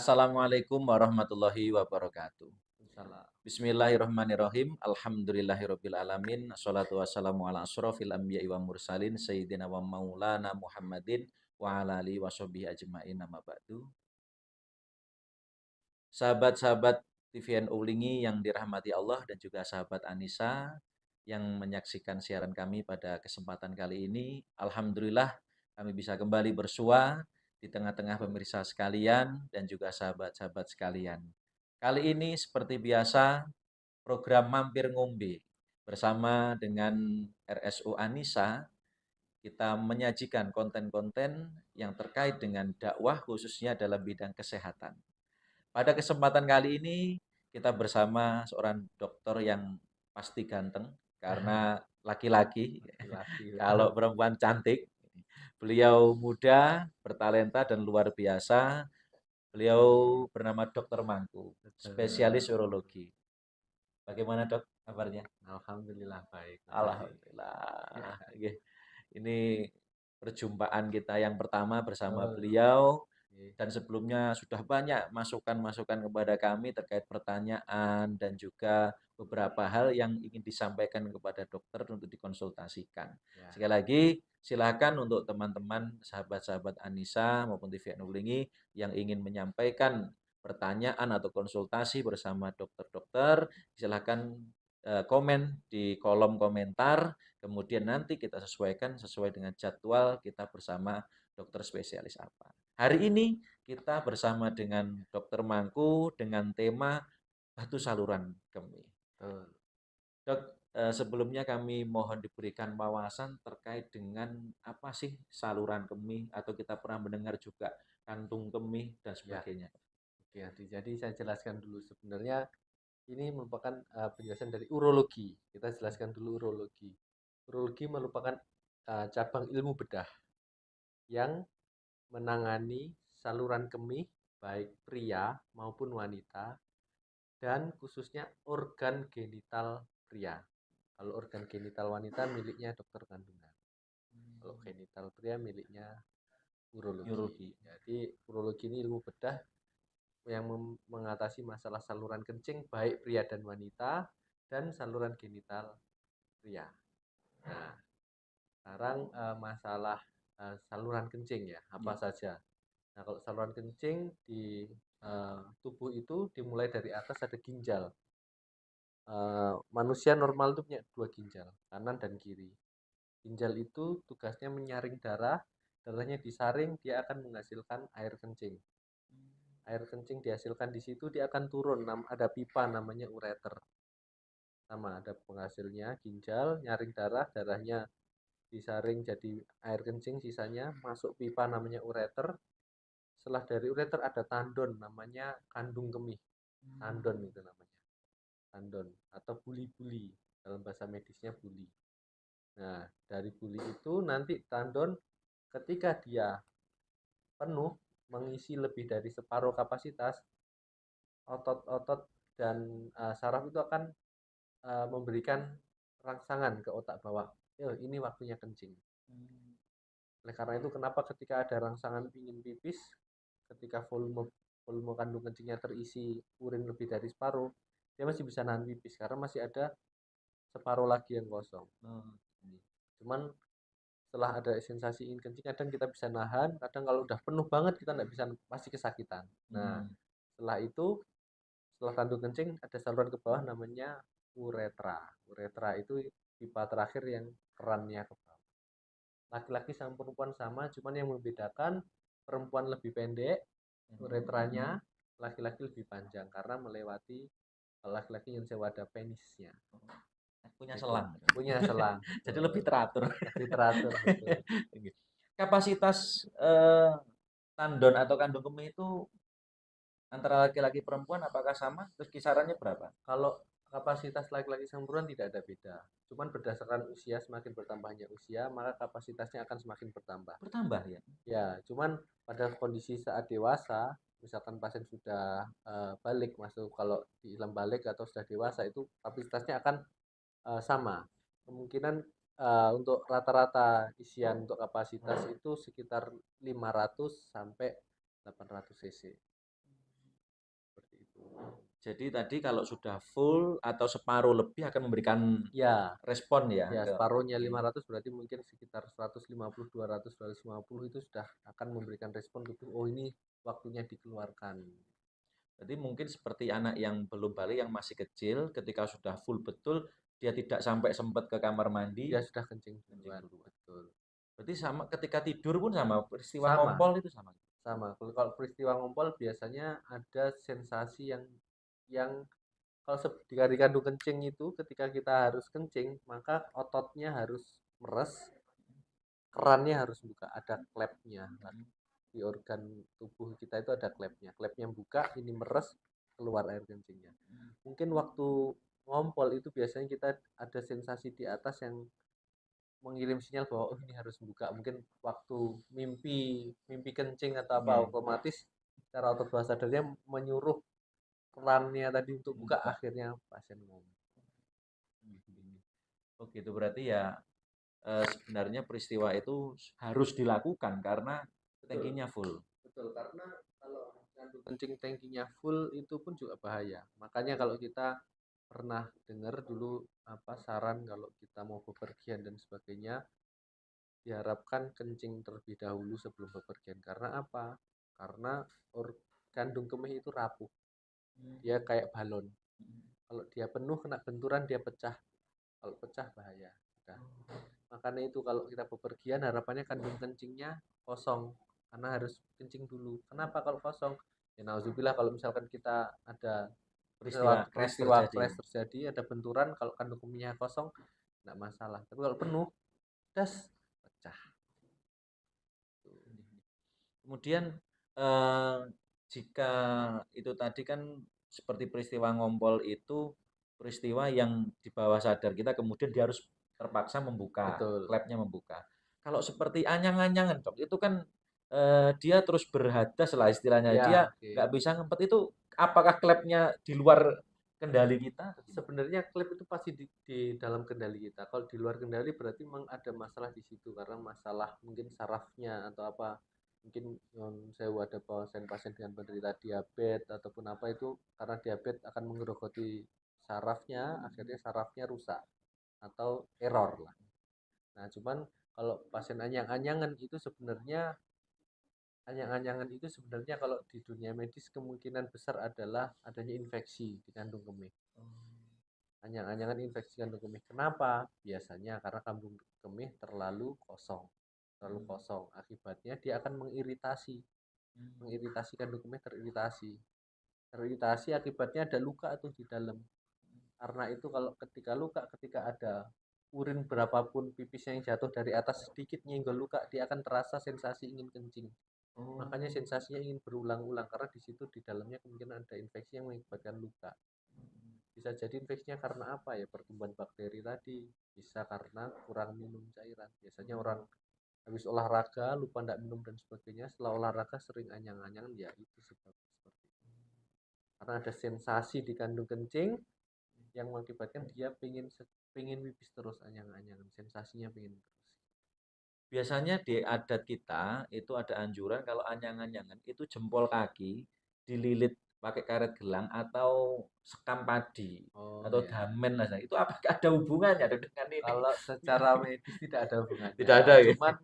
Assalamualaikum warahmatullahi wabarakatuh. Salah. Bismillahirrahmanirrahim. Alhamdulillahirabbil alamin. Assalatu wassalamu ala asrofil anbiya'i wa mursalin sayyidina wa maulana Muhammadin wa ala alihi washabihi ajmain amma ba'du. Sahabat-sahabat TVNU Ulingi yang dirahmati Allah dan juga sahabat Anissa yang menyaksikan siaran kami pada kesempatan kali ini. Alhamdulillah kami bisa kembali bersua di tengah-tengah pemirsa sekalian dan juga sahabat-sahabat sekalian. Kali ini seperti biasa program Mampir Ngombe bersama dengan RSU Anissa kita menyajikan konten-konten yang terkait dengan dakwah khususnya dalam bidang kesehatan. Pada kesempatan kali ini kita bersama seorang dokter yang pasti ganteng karena laki-laki. Laki-laki. Kalau perempuan cantik. Beliau muda, bertalenta dan luar biasa. Beliau bernama Dokter Mangku, spesialis urologi. Bagaimana dok kabarnya? Alhamdulillah baik. Alhamdulillah. Ini perjumpaan kita yang pertama bersama Oh, beliau. oke. Dan sebelumnya sudah banyak masukan-masukan kepada kami terkait pertanyaan dan juga beberapa hal yang ingin disampaikan kepada dokter untuk dikonsultasikan. Ya. Sekali lagi, silakan untuk teman-teman, sahabat-sahabat Anissa maupun TVN Ulingi yang ingin menyampaikan pertanyaan atau konsultasi bersama dokter-dokter, silakan komen di kolom komentar, kemudian nanti kita sesuaikan sesuai dengan jadwal kita bersama dokter spesialis apa. Hari ini kita bersama dengan Dokter Mangku dengan tema batu saluran kemih. Dok, sebelumnya kami mohon diberikan wawasan terkait dengan apa sih saluran kemih atau kita pernah mendengar juga kantung kemih dan Ya. sebagainya. Oke, jadi saya jelaskan dulu sebenarnya ini merupakan penjelasan dari urologi. Kita jelaskan dulu urologi. Urologi merupakan cabang ilmu bedah yang menangani saluran kemih baik pria maupun wanita dan khususnya organ genital pria. Kalau organ genital wanita miliknya dokter kandungan. Kalau genital pria miliknya urologi. Jadi urologi ini ilmu bedah yang mengatasi masalah saluran kencing baik pria dan wanita dan saluran genital pria. Nah, sekarang masalah saluran kencing ya, apa saja. Nah, kalau saluran kencing di tubuh itu dimulai dari atas ada ginjal. Manusia normal itu punya dua ginjal, kanan dan kiri. Ginjal itu tugasnya menyaring darah, darahnya disaring, dia akan menghasilkan air kencing. Air kencing dihasilkan di situ, dia akan turun, ada pipa namanya ureter. Sama, ada penghasilnya, ginjal, nyaring darah, darahnya disaring jadi air kencing, sisanya masuk pipa namanya ureter. Setelah dari ureter ada tandon, namanya kandung kemih. Tandon itu namanya. Tandon, atau buli-buli, dalam bahasa medisnya buli. Nah, dari buli itu nanti tandon ketika dia penuh mengisi lebih dari separuh kapasitas, otot-otot dan saraf itu akan memberikan rangsangan ke otak bawah. Ini waktunya kencing. Oleh karena itu kenapa ketika ada rangsangan ingin pipis, ketika volume kandung kencingnya terisi urin lebih dari separuh, dia masih bisa nahan pipis karena masih ada separuh lagi yang kosong. Cuman setelah ada sensasi ingin kencing kadang kita bisa nahan, kadang kalau udah penuh banget kita nggak bisa, pasti kesakitan. Nah, setelah kandung kencing ada saluran ke bawah namanya uretra. Uretra itu pipa terakhir yang kerannya ke bawah. Laki-laki sama perempuan sama, cuman yang membedakan perempuan lebih pendek uretranya, laki-laki lebih panjang karena melewati, laki-laki yang ada penisnya. Punya selang. Punya selang. Jadi lebih teratur. Lebih teratur. Betul. Kapasitas tandon atau kandung kemih itu antara laki-laki perempuan apakah sama? Terus kisarannya berapa? Kalau kapasitas laki-laki sama perempuan tidak ada beda. Cuman berdasarkan usia, semakin bertambahnya usia, maka kapasitasnya akan semakin bertambah. Bertambah ya? Ya, cuman pada kondisi saat dewasa, misalkan pasien sudah balik, masuk kalau di dalam balik atau sudah dewasa itu kapasitasnya akan sama. Kemungkinan untuk rata-rata isian untuk kapasitas itu sekitar 500 sampai 800 cc. Jadi tadi kalau sudah full atau separuh lebih akan memberikan Ya, respon ya ya ke separuhnya oke. 500 berarti mungkin sekitar 150, 200, 250 itu sudah akan memberikan respon gitu. Oh ini waktunya dikeluarkan. Berarti mungkin seperti anak yang belum balik yang masih kecil ketika sudah full betul dia tidak sampai sempat ke kamar mandi Dia sudah kencing kencing duluan. duluan. Betul. Berarti sama ketika tidur pun sama peristiwa Sama, ngompol itu sama. sama. Kalau peristiwa ngompol biasanya ada sensasi yang kalau di kandung kencing itu ketika kita harus kencing, maka ototnya harus meres, kerannya harus buka, ada klepnya. Di organ tubuh kita itu ada klepnya. Klepnya buka, ini meres, keluar air kencingnya. Mungkin waktu ngompol itu biasanya kita ada sensasi di atas yang mengirim sinyal bahwa oh ini harus buka. Mungkin waktu mimpi mimpi kencing atau apa Hmm, otomatis secara otot bawah sadarnya menyuruh kerannya tadi untuk buka, membuka. akhirnya pasien ngomong. Oh gitu berarti ya sebenarnya peristiwa itu harus dilakukan karena Betul, tangkinya full. betul. Karena kalau kandung kencing tangkinya full itu pun juga bahaya. Makanya kalau kita pernah dengar dulu apa saran kalau kita mau bepergian dan sebagainya, diharapkan kencing terlebih dahulu sebelum bepergian. Karena apa? Karena kandung kemih itu rapuh. Dia kayak balon. Kalau dia penuh kena benturan dia pecah. Kalau pecah bahaya. Udah. Makanya itu kalau kita bepergian harapannya kandung kencingnya kosong karena harus kencing dulu. Kenapa kalau kosong? Ya nauzubillah kalau misalkan kita ada Peristiwa sesuatu crash peristiwa terjadi. crash terjadi, ada benturan, kalau kandung kemihnya kosong enggak masalah. Tapi kalau penuh, das pecah. Kemudian eh, jika itu tadi kan seperti peristiwa ngompol itu peristiwa yang di bawah sadar kita kemudian dia harus terpaksa membuka, Betul. klepnya membuka. Kalau seperti anyang-anyangan dok, itu kan dia terus berhadas lah istilahnya. Ya, Dia oke. nggak bisa ngempet itu apakah klepnya di luar kendali kita? Sebenarnya klip itu pasti di dalam kendali kita. Kalau di luar kendali berarti memang ada masalah di situ karena masalah mungkin sarafnya atau apa. Mungkin saya ada pasien-pasien dengan penderita diabetes ataupun apa itu karena diabetes akan menggerogoti sarafnya, akhirnya sarafnya rusak atau error lah. Nah, cuman kalau pasien anyang-anyangan itu sebenarnya anyang-anyangan itu sebenarnya kalau di dunia medis kemungkinan besar adalah adanya infeksi di kandung kemih. Anyang-anyangan infeksi kandung kemih. Kenapa? Biasanya karena kandung kemih terlalu kosong. Terlalu kosong. Akibatnya dia akan mengiritasi kandung kemih teriritasi. Teriritasi akibatnya ada luka atau di dalam. Karena itu kalau ketika luka, ketika ada urin berapapun pipisnya yang jatuh dari atas sedikit nyenggol luka, dia akan terasa sensasi ingin kencing. Oh, Makanya sensasinya ingin berulang-ulang karena di situ di dalamnya kemungkinan ada infeksi yang mengakibatkan luka. Bisa jadi infeksinya karena apa ya? Pertumbuhan bakteri tadi, bisa karena kurang minum cairan. Biasanya orang habis olahraga lupa tidak minum dan sebagainya, setelah olahraga sering anyang-anyang, ya itu sebabnya seperti itu. Karena ada sensasi di kandung kencing yang mengakibatkan dia pengen pipis terus, anyang-anyangan, sensasinya pengen terus. biasanya di adat kita itu ada anjuran kalau anyang-anyangan itu jempol kaki dililit pakai karet gelang atau sekam padi Oh atau ya, damen lah. Itu apakah ada hubungannya dengan ini? kalau secara medis tidak ada hubungannya, Tidak ada ya? cuman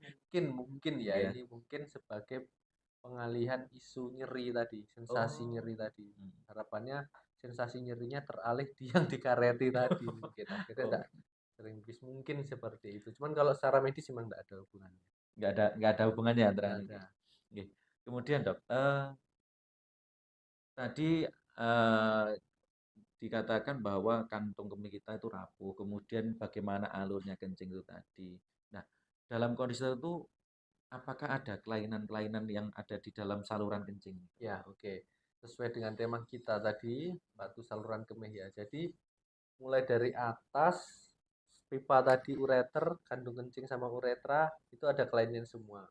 mungkin ya Iya. ini mungkin sebagai pengalihan isu nyeri tadi, sensasi Oh. nyeri tadi. Hmm. Harapannya sensasi nyerinya teralih di yang dikareti tadi mungkin. Akhirnya Oh, enggak sering bis mungkin seperti itu. Cuman kalau secara medis memang enggak ada hubungannya. nggak ada hubungannya antara Enggak ini. ada. Oke. Kemudian dok, tadi dikatakan bahwa kantung kemih kita itu rapuh, kemudian bagaimana alurnya kencing itu tadi. Nah, dalam kondisi tertentu apakah ada kelainan-kelainan yang ada di dalam saluran kencing? Ya, oke. Sesuai dengan tema kita tadi, batu saluran kemih ya. Jadi mulai dari atas pipa tadi ureter, kandung kencing sama uretra itu ada kelainan semua.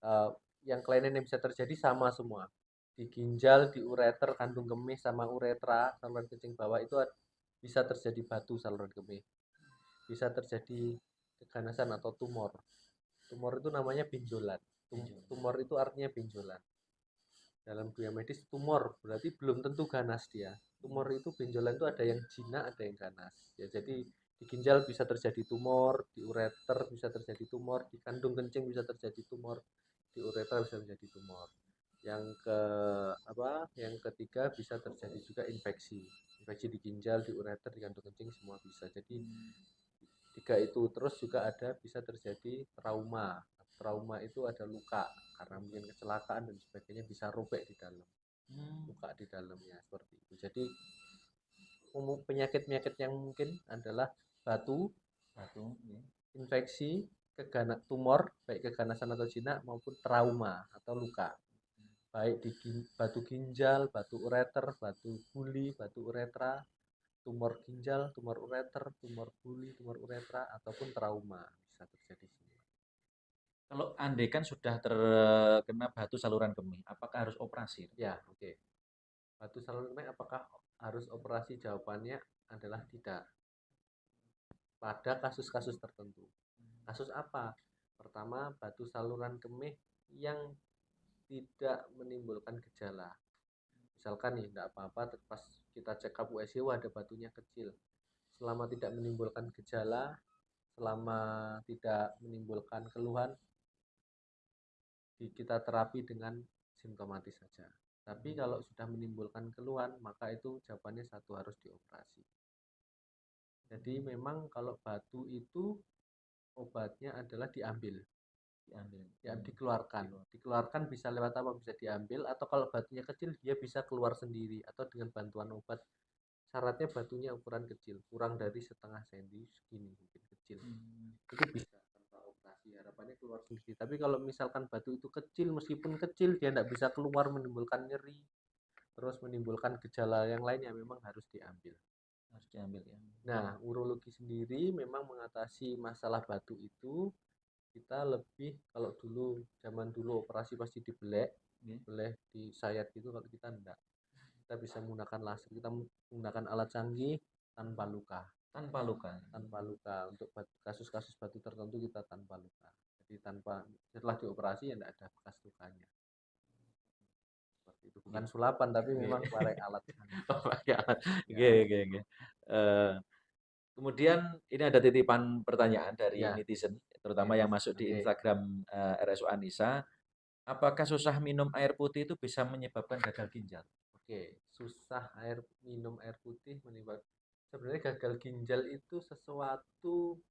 Eh, yang kelainan yang bisa terjadi sama semua. Di ginjal, di ureter, kandung kemih sama uretra, saluran kencing bawah itu bisa terjadi batu saluran kemih. Bisa terjadi keganasan atau tumor. Tumor itu namanya benjolan. Tumor itu artinya benjolan. Dalam dunia medis tumor berarti belum tentu ganas dia. Tumor itu benjolan itu ada yang jinak, ada yang ganas. Ya, jadi di ginjal bisa terjadi tumor, di ureter bisa terjadi tumor, di kandung kencing bisa terjadi tumor, di ureter bisa terjadi tumor. Yang ketiga bisa terjadi juga infeksi. Infeksi di ginjal, di ureter, di kandung kencing semua bisa. Jadi tiga itu terus juga ada bisa terjadi trauma. Trauma itu ada luka karena mungkin kecelakaan dan sebagainya bisa robek di dalam, luka di dalamnya seperti itu. Jadi penyakit-penyakit yang mungkin adalah batu, Ya. infeksi, tumor baik keganasan atau jinak maupun trauma atau luka baik di batu ginjal, batu ureter, batu guli, batu uretra, tumor ginjal, tumor ureter, tumor guli, tumor uretra, ataupun trauma bisa terjadi semua. Kalau andai kan sudah terkena batu saluran kemih, apakah harus operasi? Ya, oke. Batu saluran kemih apakah harus operasi? Jawabannya adalah tidak. Pada kasus-kasus tertentu. Kasus apa? Pertama, batu saluran kemih yang tidak menimbulkan gejala. Misalkan nih, tidak apa-apa, pas kita cek up USG, ada batunya kecil. Selama tidak menimbulkan gejala, selama tidak menimbulkan keluhan, kita terapi dengan simptomatis saja. Tapi kalau sudah menimbulkan keluhan, maka itu jawabannya satu harus dioperasi. Jadi memang kalau batu itu obatnya adalah diambil. Ya, dikeluarkan bisa lewat apa, bisa diambil, atau kalau batunya kecil dia bisa keluar sendiri atau dengan bantuan obat. Syaratnya batunya ukuran kecil, kurang dari setengah senti, segini mungkin kecil. Itu bisa tanpa operasi, harapannya keluar sendiri. Tapi kalau misalkan batu itu kecil, meskipun kecil dia tidak bisa keluar, menimbulkan nyeri, terus menimbulkan gejala yang lain, ya memang harus diambil. Ya. Nah, urologi sendiri memang mengatasi masalah batu itu kita lebih, kalau zaman dulu operasi pasti dibelek, boleh disayat gitu, kalau kita enggak. Kita bisa menggunakan laser, kita menggunakan alat canggih tanpa luka. Tanpa luka. Untuk kasus-kasus batu tertentu kita tanpa luka. Jadi setelah dioperasi ya enggak ada bekas lukanya. Seperti itu. Bukan sulapan tapi memang pakai alat canggih. Oke. Kemudian ini ada titipan pertanyaan dari netizen, terutama yang masuk di Instagram RSU Anissa. Apakah susah minum air putih itu bisa menyebabkan gagal ginjal? Oke, susah minum air putih menyebabkan. Sebenarnya gagal ginjal itu sesuatu,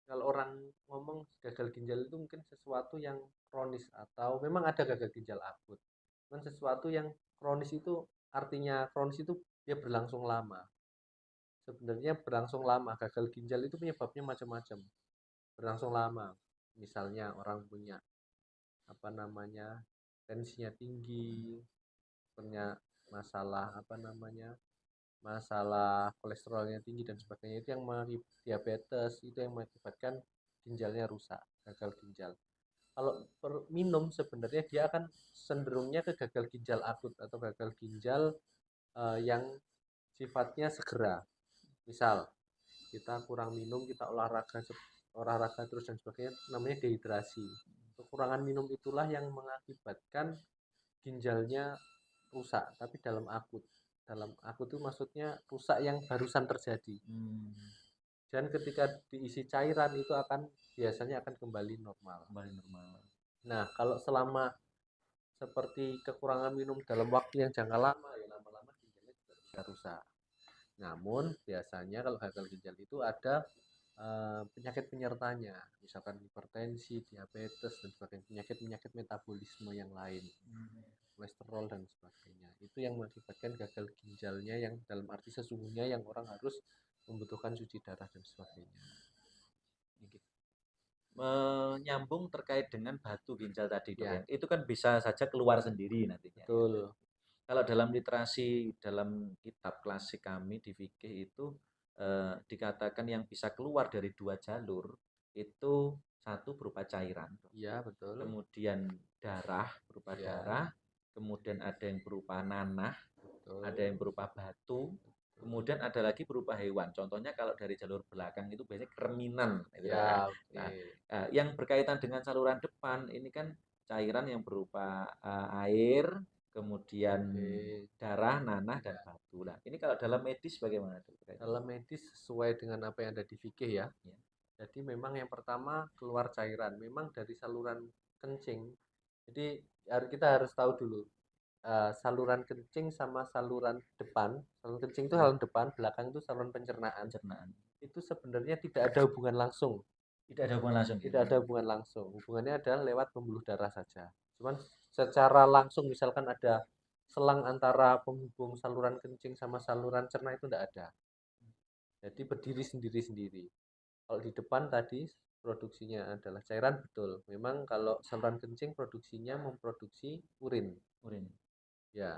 kalau orang ngomong gagal ginjal itu mungkin sesuatu yang kronis, atau memang ada gagal ginjal akut. Cuman sesuatu yang kronis itu, artinya kronis itu dia berlangsung lama. Sebenarnya berlangsung lama, gagal ginjal itu penyebabnya macam-macam. Berlangsung lama. Misalnya orang punya tensinya tinggi, punya masalah kolesterolnya tinggi dan sebagainya, itu yang diabetes, itu yang mengakibatkan ginjalnya rusak, gagal ginjal. Kalau minum sebenarnya dia akan cenderungnya ke gagal ginjal akut atau gagal ginjal yang sifatnya segera. Misal kita kurang minum, kita olahraga terus dan sebagainya, namanya dehidrasi. Kekurangan minum itulah yang mengakibatkan ginjalnya rusak, tapi dalam akut itu maksudnya rusak yang barusan terjadi. Dan ketika diisi cairan itu biasanya akan kembali normal. Nah, kalau selama seperti kekurangan minum dalam waktu yang jangka lama, ya lama-lama ginjalnya juga bisa rusak. Namun biasanya kalau gagal ginjal itu ada penyakit penyertanya, misalkan hipertensi, diabetes dan sebagainya, penyakit metabolisme yang lain, kolesterol dan sebagainya. Itu yang mengakibatkan gagal ginjalnya, yang dalam arti sesungguhnya yang orang harus membutuhkan cuci darah dan sebagainya. Menyambung terkait dengan batu ginjal tadi, ya. Itu kan bisa saja keluar sendiri nantinya. Betul. Kalau dalam literasi, dalam kitab klasik kami di fikih itu dikatakan yang bisa keluar dari dua jalur itu satu berupa cairan. Iya, betul. Kemudian darah, berupa darah. Kemudian ada yang berupa nanah, betul. Ada yang berupa batu. Kemudian ada lagi berupa hewan. Contohnya kalau dari jalur belakang itu biasanya kerminan. Ya, nah, yang berkaitan dengan saluran depan ini kan cairan yang berupa air, kemudian Oke. darah, nanah, dan Ya. batu. Nah, ini kalau dalam medis bagaimana dokter? Dalam medis sesuai dengan apa yang ada di fikih ya. Ya. Jadi memang yang pertama keluar cairan, memang dari saluran kencing. Jadi kita harus tahu dulu saluran kencing sama saluran depan. Saluran kencing itu Ya, saluran depan, belakang itu saluran pencernaan. pencernaan. Itu sebenarnya tidak ada hubungan langsung. Tidak ada hubungan langsung Tidak gitu. ada hubungan langsung. Hubungannya adalah lewat pembuluh darah saja. Cuman secara langsung misalkan ada selang antara penghubung saluran kencing sama saluran cerna itu tidak ada. Jadi berdiri sendiri-sendiri. Kalau di depan tadi produksinya adalah cairan, betul. Memang kalau saluran kencing produksinya memproduksi urin. Urin. Ya,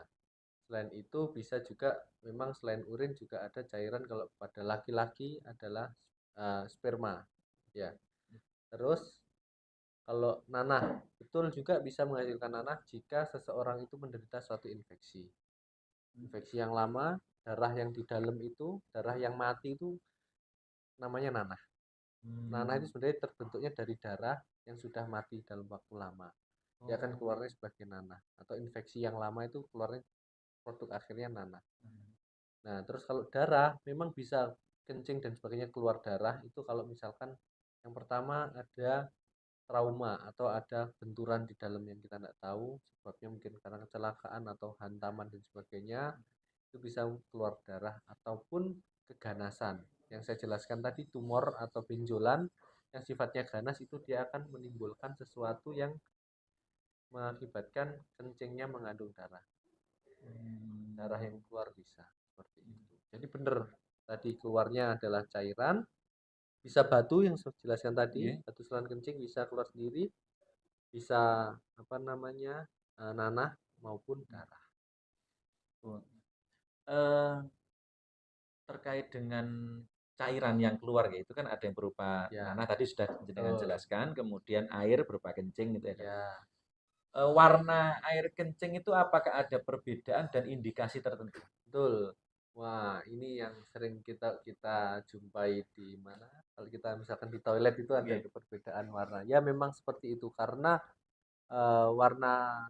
selain itu bisa juga memang selain urin juga ada cairan kalau pada laki-laki adalah sperma. Ya. Terus kalau nanah, betul juga bisa menghasilkan nanah jika seseorang itu menderita suatu infeksi. Infeksi yang lama, darah yang di dalam itu, darah yang mati itu namanya nanah. Nanah itu Hmm. sebenarnya terbentuknya dari darah yang sudah mati dalam waktu lama. Dia akan Oh. keluarnya sebagai nanah. Atau infeksi yang lama itu keluarnya produk akhirnya nanah. Nah, terus kalau darah memang bisa kencing dan sebagainya keluar darah itu kalau misalkan yang pertama ada trauma atau ada benturan di dalam yang kita tidak tahu sebabnya mungkin karena kecelakaan atau hantaman dan sebagainya itu bisa keluar darah ataupun keganasan yang saya jelaskan tadi tumor atau benjolan yang sifatnya ganas itu dia akan menimbulkan sesuatu yang mengakibatkan kencingnya mengandung darah darah yang keluar bisa seperti itu jadi benar tadi keluarnya adalah cairan bisa batu yang saya jelaskan tadi Iya. batu selang kencing bisa keluar sendiri bisa apa namanya nanah maupun darah. Oh. Eh, terkait dengan cairan yang keluar ya, itu kan ada yang berupa Ya, nanah tadi sudah jenengan betul. jelaskan, kemudian air berupa kencing gitu ya dok. Ya, Warna air kencing itu apakah ada perbedaan dan indikasi tertentu? betul. Wah, ini yang sering kita kita jumpai di mana? Kalau kita misalkan di toilet itu ada Oke. perbedaan warna. Ya, memang seperti itu karena warna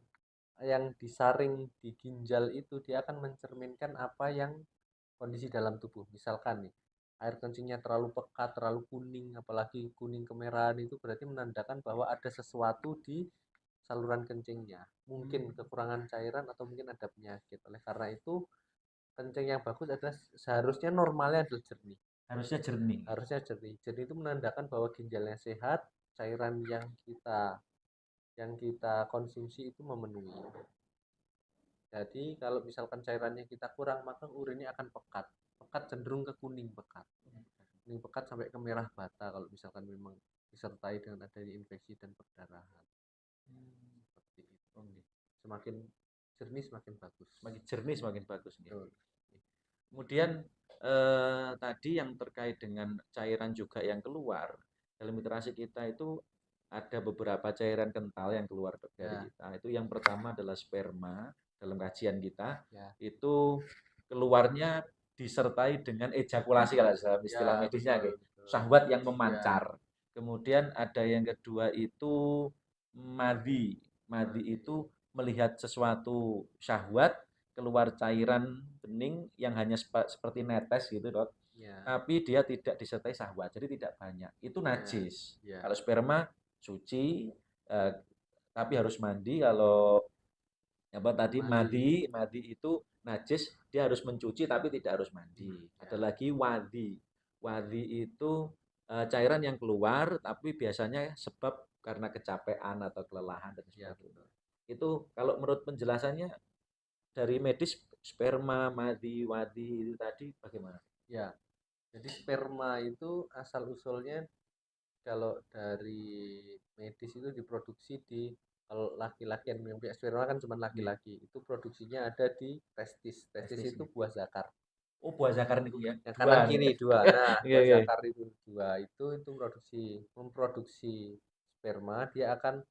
yang disaring di ginjal itu dia akan mencerminkan apa yang kondisi dalam tubuh. Misalkan nih, air kencingnya terlalu pekat, terlalu kuning, apalagi kuning kemerahan itu berarti menandakan bahwa ada sesuatu di saluran kencingnya. Mungkin Hmm. kekurangan cairan atau mungkin ada penyakit. Oleh karena itu, kencing yang bagus adalah seharusnya normalnya adalah jernih. Harusnya jernih. Harusnya jernih. Jernih itu menandakan bahwa ginjalnya sehat, cairan yang kita konsumsi itu memenuhi. Jadi kalau misalkan cairannya kita kurang, maka urinnya akan pekat. Pekat cenderung ke kuning pekat. Kuning pekat sampai ke merah bata kalau misalkan memang disertai dengan adanya infeksi dan perdarahan. Seperti itu. Semakin jernih semakin bagus. Semakin jernih semakin bagus nih. Betul. Kemudian tadi yang terkait dengan cairan juga yang keluar dalam literasi kita itu ada beberapa cairan kental yang keluar dari Ya, kita. Itu yang pertama adalah sperma dalam kajian kita ya, itu keluarnya disertai dengan ejakulasi kalau dalam istilah ya, medisnya betul, betul. syahwat yang Ya, memancar. Kemudian ada yang kedua itu madi. Madi itu melihat sesuatu syahwat keluar cairan bening yang hanya seperti netes gitu dok, ya, tapi dia tidak disertai syahwat, jadi tidak banyak. Itu ya, najis. ya, Kalau sperma suci, eh, tapi harus mandi. Kalau apa tadi mandi. madi, madi itu najis, dia harus mencuci tapi tidak harus mandi. Ada Ya, lagi wadi. Wadi itu cairan yang keluar, tapi biasanya sebab karena kecapean atau kelelahan dan ya, sebagainya. betul. Itu kalau menurut penjelasannya dari medis sperma, madi, wadi itu tadi bagaimana? Ya, jadi sperma itu asal usulnya kalau dari medis itu diproduksi di kalau laki-laki yang punya sperma kan cuma Iya. laki-laki itu produksinya ada di testis testis Testis itu ya. buah zakar Oh, buah zakar niku ya. yang Dua kanan nih. kiri dua nah Iya, buah iya. zakar itu dua itu memproduksi sperma dia akan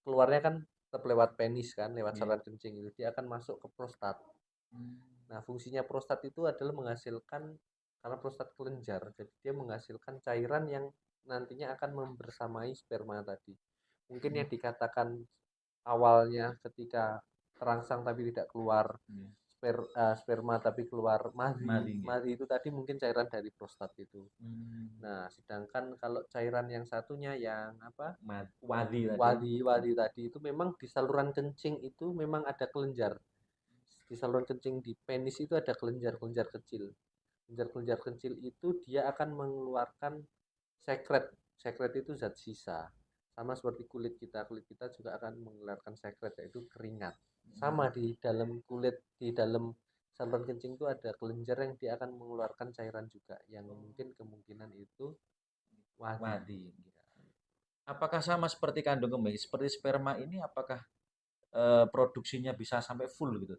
keluarnya kan tetap lewat penis kan lewat Iya. saluran kencing itu dia akan masuk ke prostat. Hmm. Nah, fungsinya prostat itu adalah menghasilkan karena prostat kelenjar, jadi dia menghasilkan cairan yang nantinya akan membersamai sperma tadi. Mungkin yang dikatakan awalnya ketika terangsang tapi tidak keluar sperma tapi keluar Madi madhi. nggih. Madhi itu tadi mungkin cairan dari prostat itu. Hmm. Nah, sedangkan kalau cairan yang satunya yang apa? Wadi tadi. Wadi tadi itu memang di saluran kencing itu memang ada kelenjar. Di saluran kencing di penis itu ada kelenjar-kelenjar kecil. Kelenjar-kelenjar kecil itu dia akan mengeluarkan sekret. Sekret itu zat sisa. Sama seperti kulit kita juga akan mengeluarkan sekret yaitu keringat. Sama di dalam kulit, di dalam saluran kencing itu ada kelenjar yang dia akan mengeluarkan cairan juga yang mungkin kemungkinan itu wadi. Wadi. Apakah sama seperti kandung kemih? Seperti sperma ini apakah produksinya bisa sampai full gitu?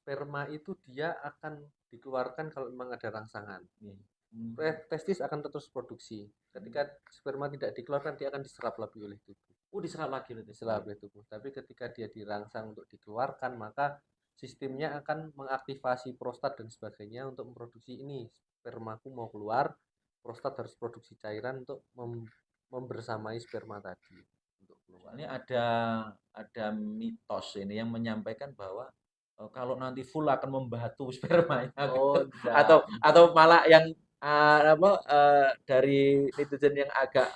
Sperma itu dia akan dikeluarkan kalau memang ada rangsangan. Hmm. Testis akan terus produksi. Ketika sperma tidak dikeluarkan, dia akan diserap lagi oleh tubuh. Oh, diserap lagi oleh Diserap oleh tubuh. Tapi ketika dia dirangsang untuk dikeluarkan, maka sistemnya akan mengaktifasi prostat dan sebagainya untuk memproduksi ini. Spermaku mau keluar, prostat harus produksi cairan untuk membersamai sperma tadi untuk keluar. Ini ada mitos ini yang menyampaikan bahwa kalau nanti full akan membatu spermanya Oh, gitu. enggak. Atau malah yang dari netizen yang agak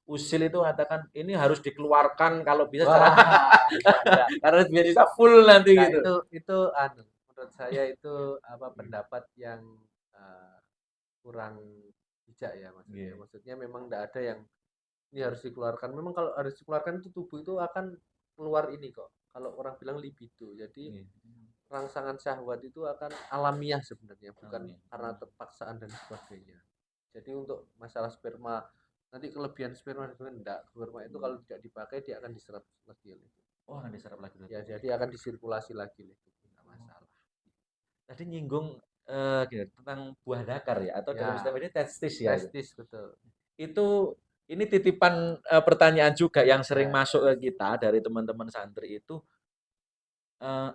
usil itu mengatakan ini harus dikeluarkan kalau bisa Wah, enggak. karena biar bisa full nanti Nah, gitu. itu menurut saya itu apa pendapat yang eh, kurang bijak ya maksudnya. Yeah. Maksudnya memang tidak ada yang ini harus dikeluarkan. Memang kalau harus dikeluarkan itu tubuh itu akan keluar ini kok. Kalau orang bilang libido. Jadi Yeah. rangsangan syahwat itu akan alamiah sebenarnya, bukan Alamiah. karena terpaksaan dan sebagainya. Jadi untuk masalah sperma nanti kelebihan sperma enggak. Sperma itu kalau tidak dipakai dia akan diserap lagi oleh itu. Oh, akan diserap lagi. Ya, jadi akan disirkulasi lagi oleh itu. Enggak masalah. Tadi nyinggung gini, tentang buah dakar ya atau dalam Ya, istilah ini testis ya. testis betul. Itu ini titipan pertanyaan juga yang sering Ya, masuk ke kita dari teman-teman santri itu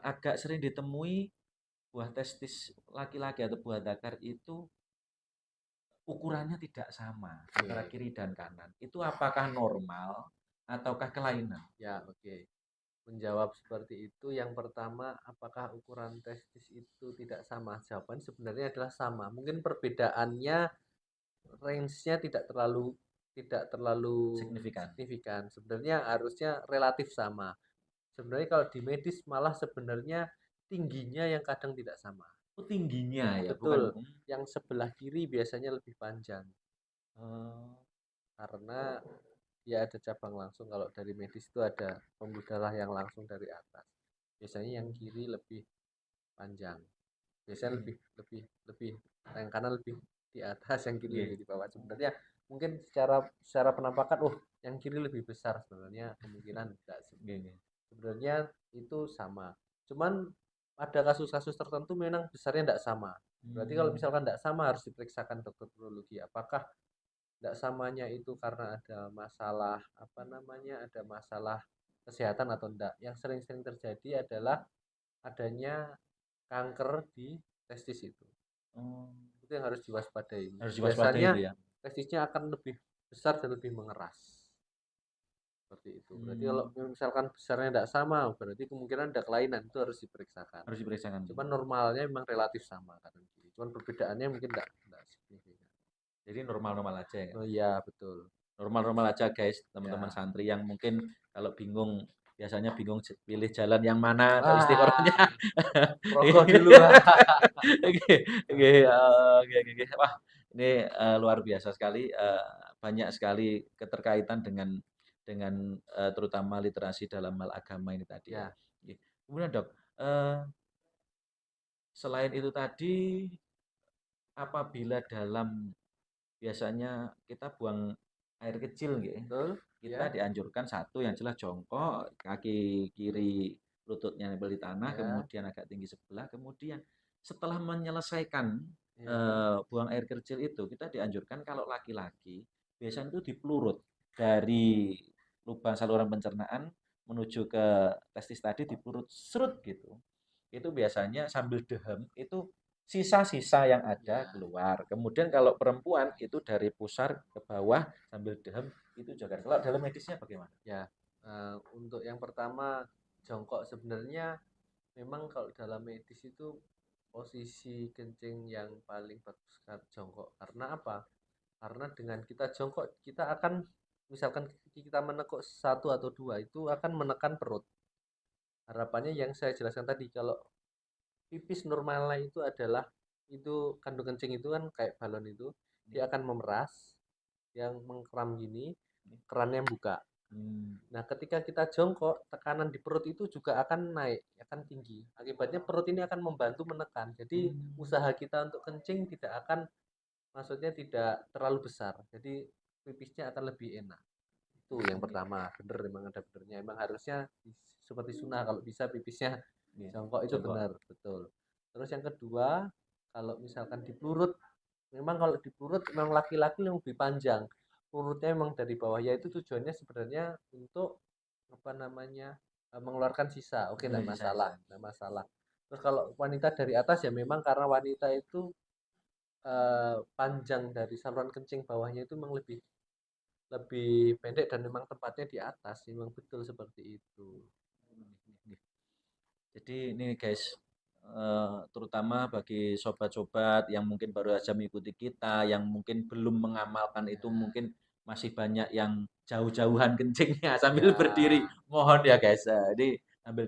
agak sering ditemui buah testis laki-laki atau buah dakar itu ukurannya tidak sama antara oke. kiri dan kanan. Itu apakah normal ataukah kelainan? Ya, oke. Menjawab seperti itu, yang pertama, apakah ukuran testis itu tidak sama? Jawaban sebenarnya adalah sama. Mungkin perbedaannya range-nya tidak terlalu Signifikan. signifikan. Sebenarnya harusnya relatif sama. Sebenarnya kalau di medis malah sebenarnya tingginya yang kadang tidak sama. Oh, tingginya ya, bukan. Betul. Yang sebelah kiri biasanya lebih panjang Oh, karena ya ada cabang langsung. Kalau dari medis itu ada pembuluh darah yang langsung dari atas. Biasanya yang kiri lebih panjang. Biasanya lebih lebih lebih yang kanan lebih di atas, yang kiri iya. lebih di bawah. Sebenarnya mungkin secara penampakan, yang kiri lebih besar, sebenarnya kemungkinan enggak sih. Iya, iya. Sebenarnya itu sama. Cuman ada kasus-kasus tertentu memang besarnya enggak sama. Berarti kalau misalkan enggak sama harus diperiksakan dokter urologi. Apakah enggak samanya itu karena ada masalah apa namanya? Ada masalah kesehatan atau enggak? Yang sering-sering terjadi adalah adanya kanker di testis itu. Oh, Itu yang harus diwaspadai. harus diwaspadai Biasanya itu ya. testisnya akan lebih besar dan lebih mengeras. Seperti itu. Berarti kalau misalkan besarnya tidak sama, berarti kemungkinan ada kelainan, itu harus diperiksakan. Harus diperiksakan. Cuman normalnya memang relatif sama kanan kiri. Cuman perbedaannya mungkin tidak signifikan. Jadi normal-normal aja ya. Oh iya, betul. Normal-normal aja guys, teman-teman Ya. santri yang mungkin kalau bingung biasanya bingung pilih jalan yang mana atau Wah, istiqorohnya. rokok dulu. Oke, oke, oke. Wah, ini luar biasa sekali, banyak sekali keterkaitan dengan terutama literasi dalam hal agama ini tadi ya. Ya, Oke. Kemudian Dok, selain itu tadi apabila biasanya kita buang air kecil nggih, betul. kita Ya, dianjurkan satu yang jelas jongkok, kaki kiri lututnya nempel di tanah, ya, kemudian agak tinggi sebelah, kemudian setelah menyelesaikan ya. buang air kecil itu, kita dianjurkan kalau laki-laki biasanya itu dipelurut dari lubang saluran pencernaan menuju ke testis tadi dipelurut serut gitu. Itu biasanya sambil dehem itu sisa-sisa yang ada Ya. keluar. Kemudian kalau perempuan itu dari pusar ke bawah sambil dehem itu juga. Kalau dalam medisnya bagaimana? Ya, untuk yang pertama jongkok sebenarnya memang kalau dalam medis itu posisi kencing yang paling bagus kan jongkok. Karena apa? Karena dengan kita jongkok kita akan misalkan kita menekuk satu atau dua itu akan menekan perut. Harapannya yang saya jelaskan tadi kalau pipis normalnya itu adalah itu kandung kencing itu kan kayak balon itu dia akan memeras yang mengkeram gini kerannya buka. Hmm. Nah, ketika kita jongkok, tekanan di perut itu juga akan naik, akan tinggi. Akibatnya perut ini akan membantu menekan. Jadi, usaha kita untuk kencing tidak akan, maksudnya tidak terlalu besar. Jadi, pipisnya akan lebih enak. Itu yang pertama. Bener, memang ada benernya. Emang harusnya seperti sunnah kalau bisa pipisnya Iya, jongkok itu jongkok. benar, betul. Terus yang kedua, kalau misalkan di perut, memang kalau di perut memang laki-laki yang lebih panjang. Perutnya memang dari bawah, yaitu tujuannya sebenarnya untuk apa namanya mengeluarkan sisa. Oke, Iya, tidak sisa-sisa. masalah, tidak masalah. Terus kalau wanita dari atas ya memang karena wanita itu panjang dari saluran kencing bawahnya itu memang lebih lebih pendek dan memang tempatnya di atas, memang betul seperti itu. Jadi ini guys, terutama bagi sobat-sobat yang mungkin baru saja mengikuti kita, yang mungkin belum mengamalkan itu, Ya, mungkin masih banyak yang jauh-jauhan kencingnya sambil berdiri. ya, Mohon ya guys, jadi ambil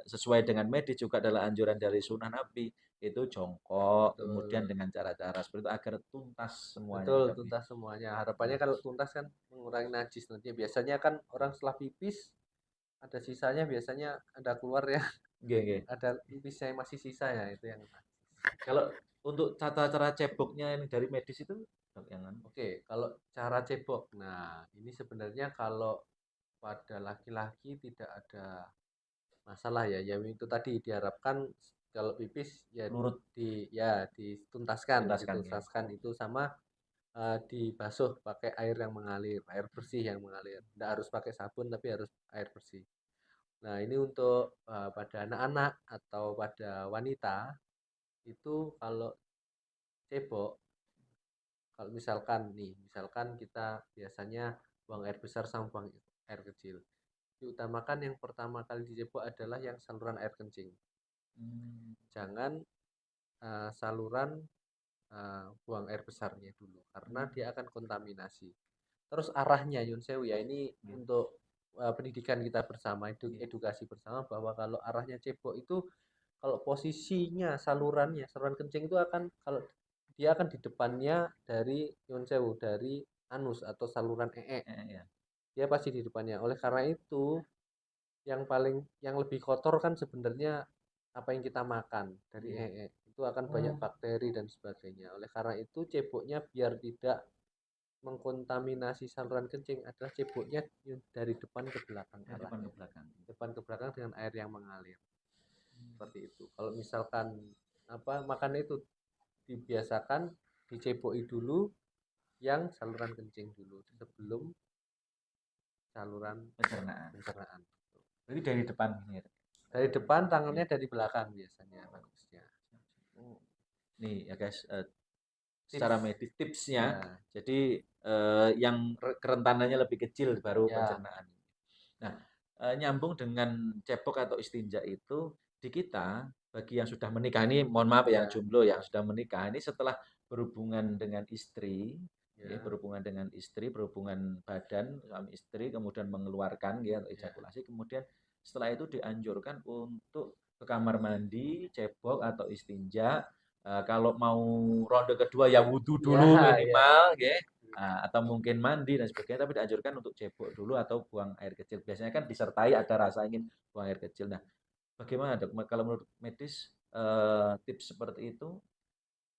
sesuai dengan medis juga adalah anjuran dari sunnah Nabi itu jongkok, kemudian betul. dengan cara-cara seperti itu agar tuntas semuanya Betul, ya Kak. tuntas semuanya. Harapannya kalau tuntas kan mengurangi najis nanti. Biasanya kan orang setelah pipis ada sisanya biasanya ada keluar ya, Oke, oke. ada pipisnya yang masih sisa ya itu yang najis. Kalau untuk cara-cara ceboknya yang dari medis itu Dok, yang anu? Oke, kalau cara cebok. Nah, ini sebenarnya kalau pada laki-laki tidak ada masalah ya. Ya itu tadi diharapkan kalau pipis ya Nurut dituntaskan, tuntaskan ya. dituntaskan itu sama dibasuh pakai air yang mengalir, air bersih yang mengalir. Tidak harus pakai sabun tapi harus air bersih. Nah, ini untuk pada anak-anak atau pada wanita itu kalau cebok, kalau misalkan nih, misalkan kita biasanya buang air besar sama buang air kecil. Diutamakan yang pertama kali dicebok adalah yang saluran air kencing. Hmm. Jangan saluran buang air besarnya dulu karena dia Hmm. akan kontaminasi. Terus arahnya Yun Sewu ya ini Iya, untuk pendidikan kita bersama, iya. edukasi bersama bahwa kalau arahnya cebok itu kalau posisinya saluran kencing itu akan kalau dia akan di depannya dari Yun Sewu dari anus atau saluran ee. Ya. Dia pasti di depannya. Oleh karena itu yang lebih kotor kan sebenarnya apa yang kita makan dari Iya. ee. Itu akan banyak bakteri dan sebagainya. Oleh karena itu ceboknya biar tidak mengkontaminasi saluran kencing adalah ceboknya dari depan ke belakang Dari depan ke arahnya. belakang. Depan ke belakang dengan air yang mengalir. Seperti itu. Kalau misalkan apa makan itu dibiasakan diceboki dulu yang saluran kencing dulu sebelum saluran Pencernaan. pencernaan. Berarti dari depan ini ya. Dari depan Iya. tangannya dari belakang biasanya bagusnya. Oh. Nih ya guys, secara Tips medis tipsnya, ya jadi yang kerentanannya lebih kecil baru ya pencernaan. Nah, nyambung dengan cebok atau istinja itu di kita bagi yang sudah menikah ini, mohon maaf yang ya jomblo yang sudah menikah ini setelah berhubungan dengan istri, ya, ya berhubungan dengan istri, berhubungan badan suami istri, kemudian mengeluarkan ya ya ejakulasi, kemudian setelah itu dianjurkan untuk ke kamar mandi, cebok atau istinja. Kalau mau ronde kedua ya wudhu ya dulu ya minimal, ya. Atau mungkin mandi dan sebagainya, tapi dianjurkan untuk cebok dulu atau buang air kecil. Biasanya kan disertai ada rasa ingin buang air kecil. Nah, bagaimana Dok? Kalau menurut medis tips seperti itu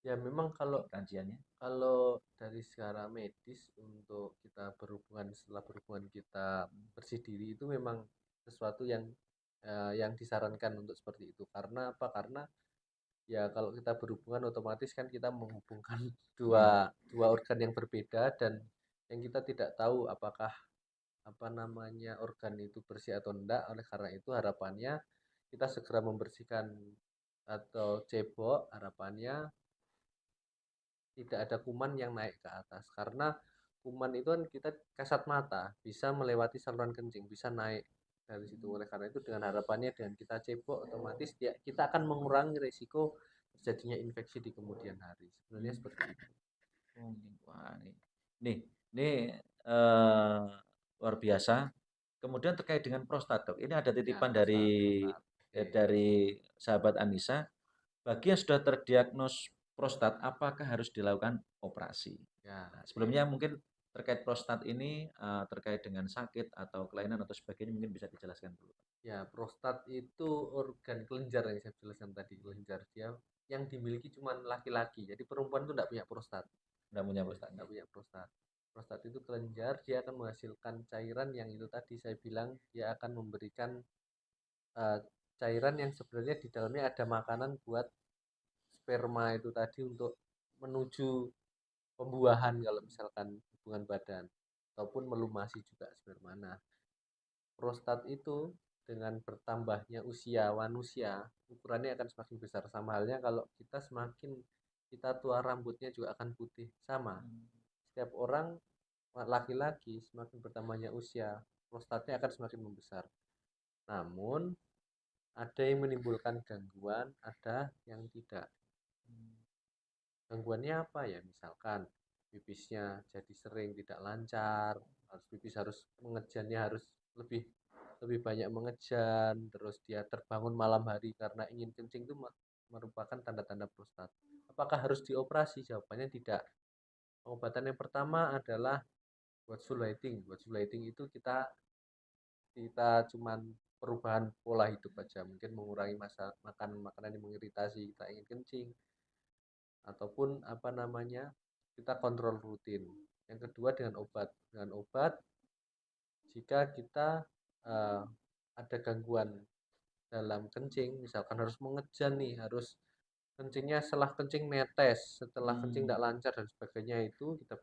ya memang kalau kajiannya? kalau dari secara medis untuk kita berhubungan setelah berhubungan kita bersih diri itu memang sesuatu yang disarankan untuk seperti itu. Karena apa? Karena ya kalau kita berhubungan otomatis kan kita menghubungkan dua Iya. dua organ yang berbeda dan yang kita tidak tahu apakah apa namanya organ itu bersih atau enggak. Oleh karena itu harapannya kita segera membersihkan atau cebok harapannya tidak ada kuman yang naik ke atas karena kuman itu kan kita kasat mata bisa melewati saluran kencing bisa naik dari situ. Oleh karena itu dengan harapannya dengan kita cebok otomatis kita akan mengurangi resiko terjadinya infeksi di kemudian hari. Sebenarnya Hmm. seperti itu. Oh, wah, ini eh, luar biasa. Kemudian terkait dengan prostat, Dok. Ini ada Ya, titipan prostat. Oke. dari sahabat Anissa. Bagi yang sudah terdiagnos prostat, apakah harus dilakukan operasi? Ya, Nah, oke. sebelumnya mungkin terkait prostat ini terkait dengan sakit atau kelainan atau sebagainya mungkin bisa dijelaskan dulu. Ya, prostat itu organ kelenjar yang saya jelaskan tadi, kelenjar dia yang dimiliki cuma laki-laki. Jadi perempuan itu tidak punya prostat. Tidak punya prostat. Tidak punya prostat. Prostat itu kelenjar, dia akan menghasilkan cairan yang itu tadi saya bilang dia akan memberikan eh, cairan yang sebenarnya di dalamnya ada makanan buat sperma itu tadi untuk menuju pembuahan kalau misalkan hubungan badan ataupun melumasi juga sperma. Nah, prostat itu dengan bertambahnya usia manusia ukurannya akan semakin besar, sama halnya kalau kita semakin kita tua rambutnya juga akan putih sama. Setiap orang laki-laki semakin bertambahnya usia prostatnya akan semakin membesar. Namun ada yang menimbulkan gangguan, ada yang tidak. Gangguannya apa ya? Misalkan pipisnya jadi sering tidak lancar, harus mengejannya harus lebih lebih banyak mengejan, terus dia terbangun malam hari karena ingin kencing itu merupakan tanda-tanda prostat. Apakah harus dioperasi? Jawabannya tidak. Pengobatan yang pertama adalah watchful waiting. Watchful waiting itu kita kita cuman perubahan pola hidup aja, mungkin mengurangi masa makan makanan yang mengiritasi kita ingin kencing, ataupun apa namanya kita kontrol rutin. Yang kedua dengan obat jika kita uh, ada gangguan dalam kencing, misalkan harus mengejan nih, harus kencingnya setelah kencing netes, setelah kencing Hmm. tidak lancar dan sebagainya, itu kita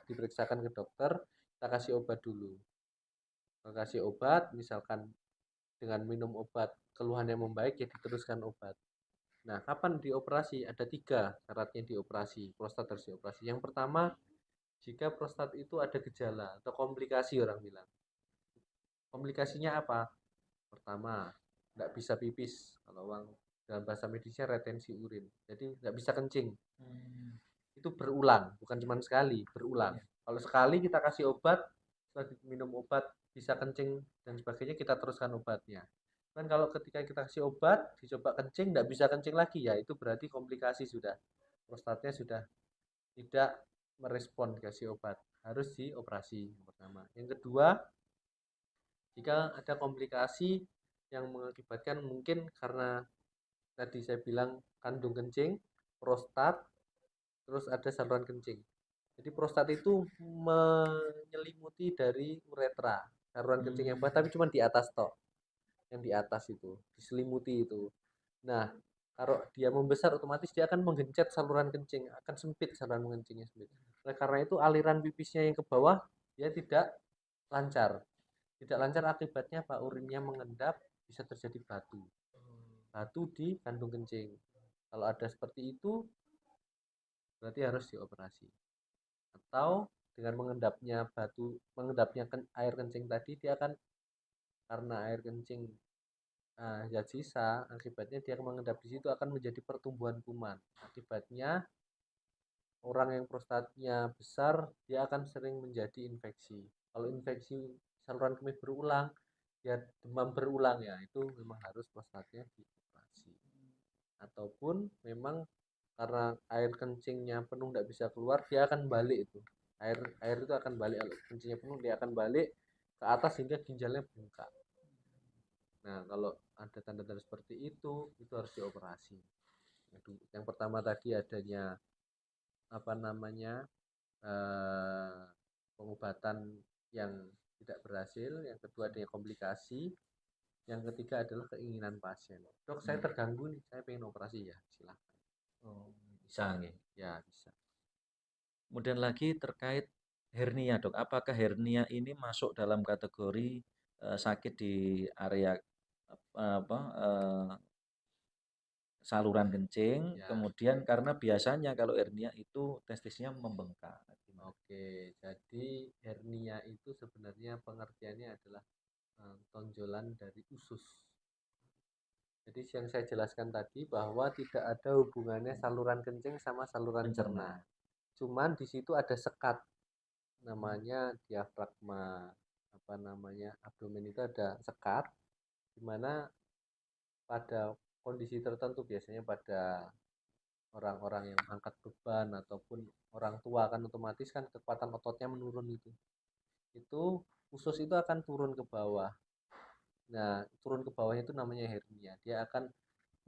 diperiksakan ke dokter, kita kasih obat dulu. Kita kasih obat, misalkan dengan minum obat keluhannya membaik, ya diteruskan obat. Nah, kapan dioperasi? Ada tiga syaratnya dioperasi. Prostat harus dioperasi. Yang pertama, jika prostat itu ada gejala atau komplikasi orang bilang. Komplikasinya apa? Pertama, tidak bisa pipis. Kalau orang dalam bahasa medisnya retensi urin. Jadi nggak bisa kencing. Hmm. Itu berulang, bukan cuma sekali, berulang. Ya. Kalau sekali kita kasih obat, setelah minum obat bisa kencing dan sebagainya, kita teruskan obatnya. Kan kalau ketika kita kasih obat, dicoba kencing, nggak bisa kencing lagi, ya itu berarti komplikasi sudah. Prostatnya sudah tidak merespon dikasih obat. Harus dioperasi yang pertama. Yang kedua, jika ada komplikasi yang mengakibatkan mungkin karena tadi saya bilang kandung kencing, prostat, terus ada saluran kencing. Jadi prostat itu menyelimuti dari uretra, saluran kencing yang bawah, Hmm. tapi cuma di atas tok, yang di atas itu diselimuti itu. Nah, kalau dia membesar otomatis dia akan menggencet saluran kencing, akan sempit saluran kencingnya sempit. Oleh karena itu aliran pipisnya yang ke bawah dia tidak lancar. Tidak lancar akibatnya apa? Urinnya mengendap, bisa terjadi batu. Batu di kandung kencing. Kalau ada seperti itu berarti harus dioperasi. Atau dengan mengendapnya air kencing tadi, dia akan karena air kencing zat sisa, akibatnya dia mengendap di situ akan menjadi pertumbuhan kuman. Akibatnya orang yang prostatnya besar dia akan sering menjadi infeksi. Kalau infeksi saluran kemih berulang, dia demam berulang, ya itu memang harus prostatnya dioperasi. Ataupun memang karena air kencingnya penuh tidak bisa keluar, dia akan balik itu. Air itu akan balik, kalau kencingnya penuh dia akan balik ke atas sehingga ginjalnya bengkak. Nah, kalau ada tanda-tanda seperti itu harus dioperasi. Yang pertama tadi adanya apa namanya pengobatan yang tidak berhasil, yang kedua adanya komplikasi, yang ketiga adalah keinginan pasien. Dok, saya Hmm. terganggu nih, saya pengen operasi, ya silahkan. Oh, bisa nggih. Ya bisa. Kemudian lagi terkait hernia, Dok. Apakah hernia ini masuk dalam kategori sakit di area apa saluran kencing? Ya, Kemudian karena biasanya kalau hernia itu testisnya membengkak. Gimana? oke. Jadi hernia itu sebenarnya pengertiannya adalah tonjolan dari usus. Jadi yang saya jelaskan tadi bahwa tidak ada hubungannya saluran kencing sama saluran cerna. Pencerna. Cuman di situ ada sekat, namanya diafragma, apa namanya, abdomen itu ada sekat, di mana pada kondisi tertentu, biasanya pada orang-orang yang angkat beban ataupun orang tua, kan otomatis kan kekuatan ototnya menurun itu. Usus itu akan turun ke bawah. Nah, turun ke bawahnya itu namanya hernia. Dia akan,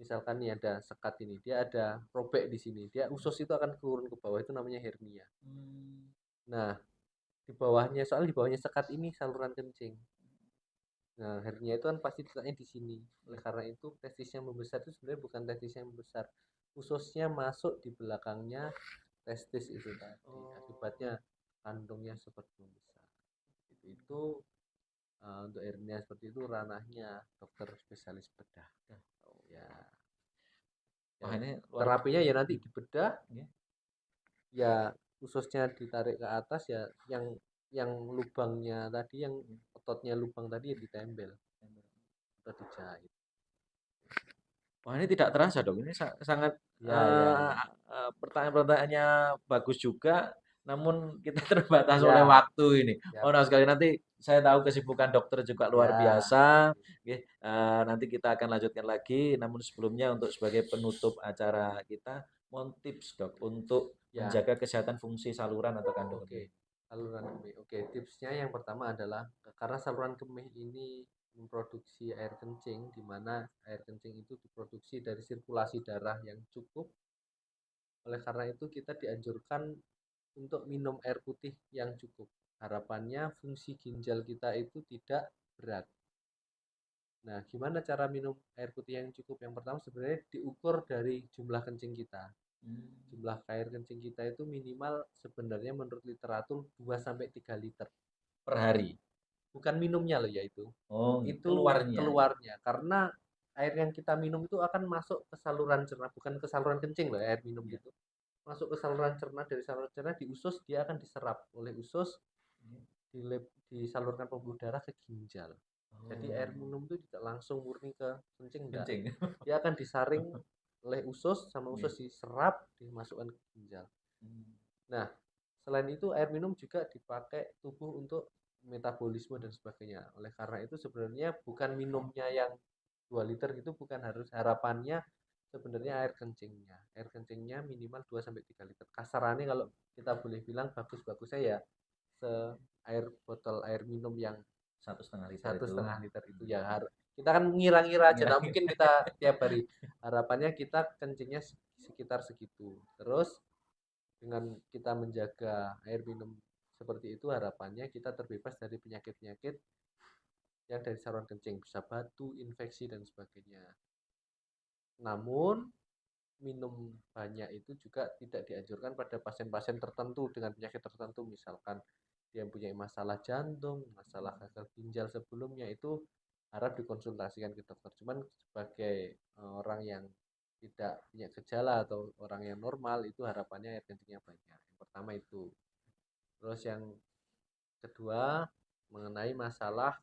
misalkan nih ada sekat ini, dia ada robek di sini, dia usus itu akan turun ke bawah, itu namanya hernia. Nah, di bawahnya, soal di bawahnya sekat ini saluran kencing. Nah, hernia itu kan pasti letaknya di sini. Oleh karena itu, testisnya membesar itu sebenarnya bukan testisnya yang membesar. Ususnya masuk di belakangnya testis itu tadi. Akibatnya kandungnya seperti membesar. Itu untuk hernia seperti itu ranahnya dokter spesialis bedah. Oh, ya. Wah, Ya, ini luar terapinya ya nanti dibedah, ya. ya ususnya ditarik ke atas, ya yang lubangnya tadi, yang ototnya lubang tadi ya ditempel atau dijahit. Wah, ini tidak terasa dok. Ini sangat Ya, ya, ya. pertanyaan-pertanyaannya bagus juga, namun kita terbatas oleh Ya, waktu ini. siap, Oh, nah sekali siap. nanti saya tahu kesibukan dokter juga luar Ya, biasa. Oke, nanti kita akan lanjutkan lagi. Namun sebelumnya untuk sebagai penutup acara kita, mohon tips dok untuk ya. menjaga kesehatan fungsi saluran atau kandung Oke. kemih. Saluran kemih. Oke, tipsnya yang pertama adalah karena saluran kemih ini memproduksi air kencing, di mana air kencing itu diproduksi dari sirkulasi darah yang cukup. Oleh karena itu kita dianjurkan untuk minum air putih yang cukup. Harapannya fungsi ginjal kita itu tidak berat. Nah, gimana cara minum air putih yang cukup? Yang pertama sebenarnya diukur dari jumlah kencing kita. Jumlah air kencing kita itu minimal sebenarnya menurut literatur 2 sampai 3 liter Per hari. bukan minumnya loh ya, itu Oh, keluarnya. keluarnya, karena air yang kita minum itu akan masuk ke saluran cerna, bukan ke saluran kencing loh, air minum Ya. gitu masuk ke saluran cerna, dari saluran cerna di usus, dia akan diserap oleh usus, disalurkan pembuluh darah ke ginjal. Jadi air Oh, minum itu tidak langsung murni ke kencing, enggak, kencing. dia akan disaring oleh usus, sama Iya. usus diserap, dimasukkan ke ginjal. Nah, selain itu air minum juga dipakai tubuh untuk metabolisme dan sebagainya. Oleh karena itu sebenarnya bukan minumnya yang 2 liter gitu, bukan harus, harapannya sebenarnya air kencingnya. Air kencingnya minimal 2 sampai 3 liter. Kasarannya kalau kita boleh bilang bagus-bagusnya ya se air botol air minum yang 1,5 liter satu itu. setengah liter itu ya, kita kan ngira-ngira aja, nah Ngira-ngira. mungkin kita tiap hari harapannya kita kencingnya sekitar segitu. Terus dengan kita menjaga air minum seperti itu, harapannya kita terbebas dari penyakit-penyakit yang dari saluran kencing, bisa batu, infeksi, dan sebagainya. Namun, minum banyak itu juga tidak dianjurkan pada pasien-pasien tertentu dengan penyakit tertentu. Misalkan dia punya masalah jantung, masalah gagal ginjal sebelumnya, itu harap dikonsultasikan ke dokter. Cuman sebagai orang yang tidak punya gejala atau orang yang normal, itu harapannya air kencingnya banyak. Yang pertama itu. Terus yang kedua, mengenai masalah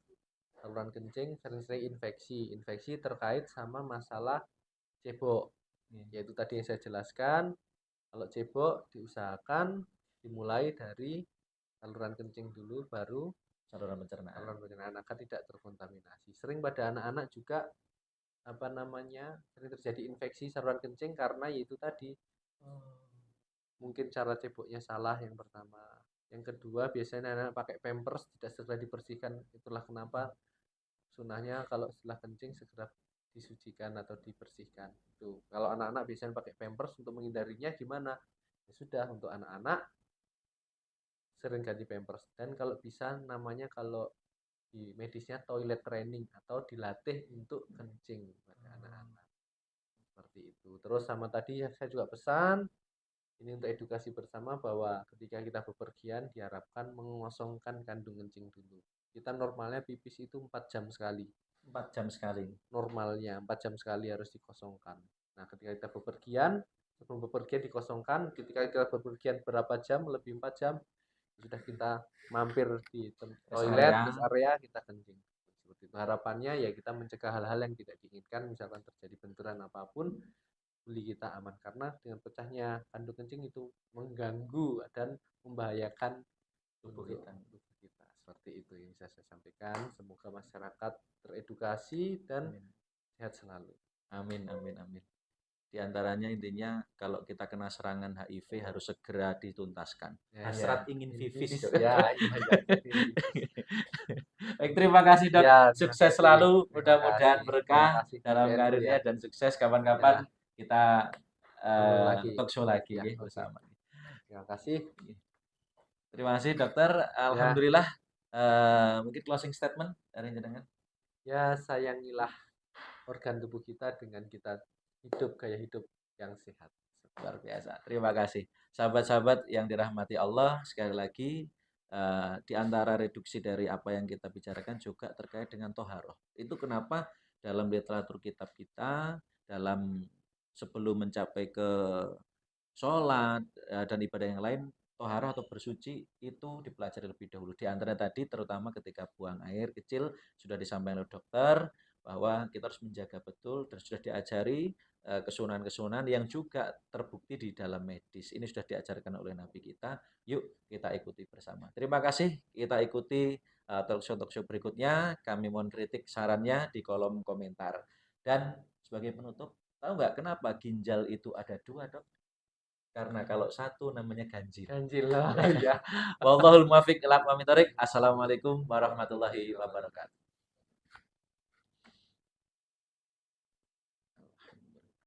saluran kencing sering-sering infeksi. Infeksi terkait sama masalah cebok. Yaitu tadi yang saya jelaskan, kalau cebok diusahakan dimulai dari saluran kencing dulu, baru Saluran pencernaan. saluran pencernaan, agar tidak terkontaminasi. Sering pada anak-anak juga, apa namanya, sering terjadi infeksi saluran kencing karena yaitu tadi, mungkin cara ceboknya salah, yang pertama. Yang kedua, biasanya anak-anak pakai pampers tidak segera dibersihkan. Itulah kenapa sunahnya kalau setelah kencing segera disucikan atau dibersihkan. Itu kalau anak-anak biasanya pakai pampers, untuk menghindarinya gimana? Ya sudah, untuk anak-anak sering ganti pampers, dan kalau bisa namanya, kalau di medisnya, toilet training atau dilatih untuk kencing pada anak-anak, seperti itu. Terus sama tadi ya, saya juga pesan ini untuk edukasi bersama, bahwa ketika kita bepergian diharapkan mengosongkan kandung kencing dulu. Kita normalnya pipis itu 4 jam sekali. 4 jam sekali. Normalnya 4 jam sekali harus dikosongkan. Nah, ketika kita bepergian, sebelum bepergian dikosongkan. Ketika kita bepergian berapa jam, lebih 4 jam, sudah kita mampir di toilet, rest area, kita kencing. Seperti itu. Harapannya ya kita mencegah hal-hal yang tidak diinginkan, misalkan terjadi benturan apapun, kuli kita aman. Karena dengan pecahnya kandung kencing itu mengganggu dan membahayakan Tubuh untuk kita. tubuh kita. Seperti itu yang bisa saya sampaikan. Semoga masyarakat teredukasi dan Amin. sehat selalu. Amin, amin, amin. Di antaranya intinya kalau kita kena serangan HIV harus segera dituntaskan. Ya, Hasrat ya. ingin Ini pipis. tipis. Ya, iya, ya. Ini tipis. Baik, terima kasih Dok. Ya, terima Sukses kasih. selalu. Terima Mudah-mudahan kasih. Terima berkah kasih dalam TVNU ya. karirnya dan sukses Ya, kapan-kapan kita ngobrol lagi. talk show lagi Ya, ya, oke. bersama. Terima kasih. Terima kasih Dokter. Ya, Alhamdulillah. Mungkin closing statement dari jenengan. ya sayangilah organ tubuh kita dengan kita hidup gaya hidup yang sehat. Luar biasa. Terima kasih. Sahabat-sahabat yang dirahmati Allah, sekali lagi di antara reduksi dari apa yang kita bicarakan juga terkait dengan toharoh. Itu kenapa dalam literatur kitab kita, dalam sebelum mencapai ke sholat dan ibadah yang lain, toharoh atau bersuci itu dipelajari lebih dahulu. Di antara tadi terutama ketika buang air kecil sudah disampaikan oleh dokter bahwa kita harus menjaga betul dan sudah diajari kesunahan-kesunahan yang juga terbukti di dalam medis. Ini sudah diajarkan oleh Nabi kita. Yuk kita ikuti bersama. Terima kasih. Kita ikuti talk show berikutnya. Kami mohon kritik sarannya di kolom komentar. Dan sebagai penutup, tahu nggak kenapa ginjal itu ada dua, Dok? Karena kalau satu namanya ganjil. Ganjil lah, ya. Wallahul muwaffiq ila aqwamit thoriq. Assalamualaikum warahmatullahi wabarakatuh.